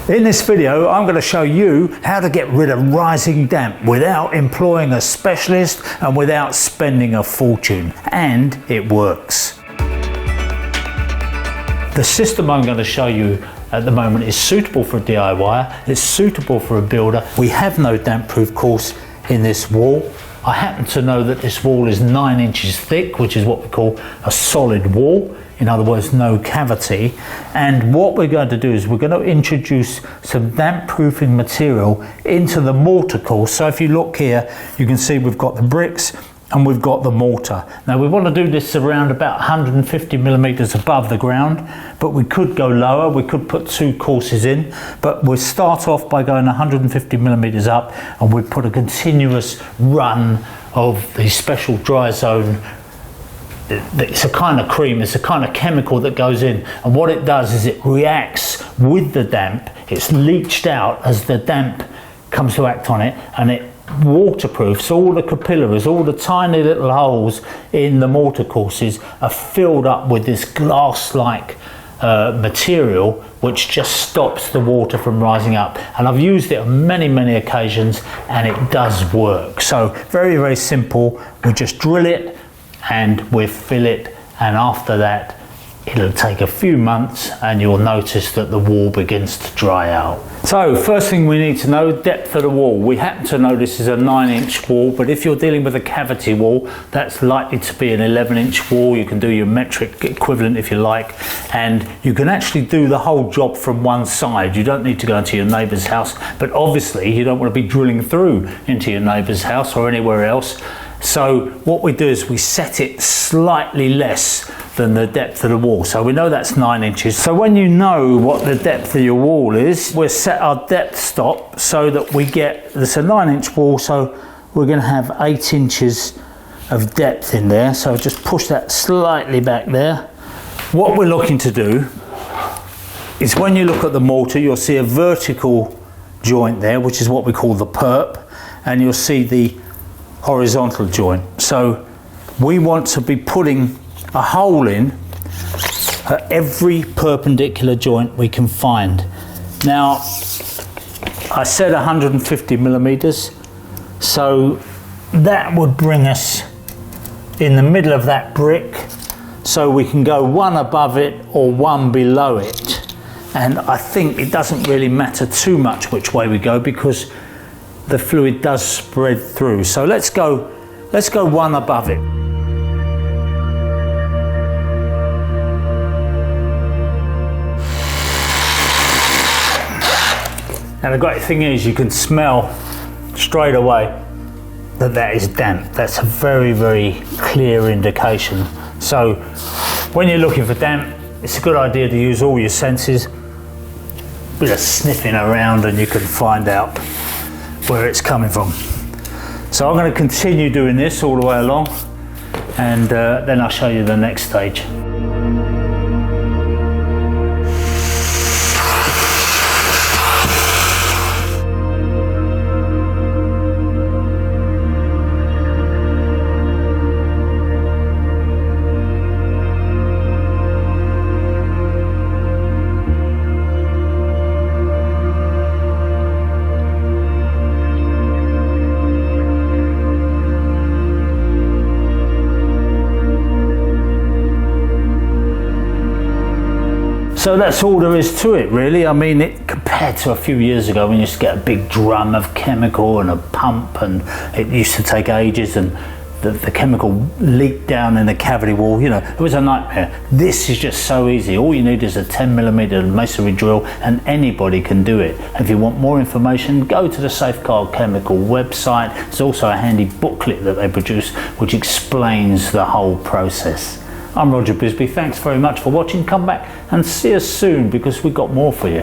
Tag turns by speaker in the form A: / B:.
A: In this video, I'm going to show you how to get rid of rising damp without employing a specialist and without spending a fortune. And it works. The system I'm going to show you at the moment is suitable for a DIY, it's suitable for a builder. We have no damp proof course in this wall. I happen to know that this wall is 9 inches thick, which is what we call a solid wall. In other words, no cavity. And what we're going to do is we're going to introduce some damp proofing material into the mortar course. So if you look here, you can see we've got the bricks and we've got the mortar. Now we want to do this around about 150 millimeters above the ground, but we could go lower. We could put 2 courses in, but we'll start off by going 150 millimeters up, and we put a continuous run of the special dry zone. It's a kind of cream, it's a kind of chemical that goes in, and what it does is it reacts with the damp. It's leached out as the damp comes to act on it, and it waterproofs all the capillaries. All the tiny little holes in the mortar courses are filled up with this glass-like material, which just stops the water from rising up. And I've used it on many occasions, and it does work. So very simple. We just drill it and we fill it, and after that it'll take a few months and you'll notice that the wall begins to dry out. So first thing we need to know, depth of the wall. We happen to know this is a 9-inch wall, but if you're dealing with a cavity wall, that's likely to be an 11-inch wall. You can do your metric equivalent if you like, and you can actually do the whole job from one side. You don't need to go into your neighbour's house, but obviously you don't want to be drilling through into your neighbour's house or anywhere else. So what we do is we set it slightly less than the depth of the wall. So we know that's 9 inches. So when you know what the depth of your wall is, we'll set our depth stop so that we get, it's a 9-inch wall, so we're going to have 8 inches of depth in there. So just push that slightly back there. What we're looking to do is, when you look at the mortar, you'll see a vertical joint there, which is what we call the perp, and you'll see the horizontal joint. So we want to be putting a hole in at every perpendicular joint we can find. Now I said 150 millimeters, so that would bring us in the middle of that brick, so we can go one above it or one below it. And I think it doesn't really matter too much which way we go, because the fluid does spread through. So let's go one above it. And the great thing is you can smell straight away that that is damp. That's a very clear indication. So when you're looking for damp, it's a good idea to use all your senses. A bit of sniffing around and you can find out where it's coming from. So I'm going to continue doing this all the way along, and then I'll show you the next stage. So that's all there is to it, really. I mean, compared to a few years ago when you used to get a big drum of chemical and a pump, and it used to take ages, and the chemical leaked down in the cavity wall, you know, it was a nightmare. This is just so easy. All you need is a 10mm masonry drill and anybody can do it. If you want more information, go to the Safeguard Chemical website. There's also a handy booklet that they produce which explains the whole process. I'm Roger Bisbee, thanks very much for watching. Come back and see us soon, because we've got more for you.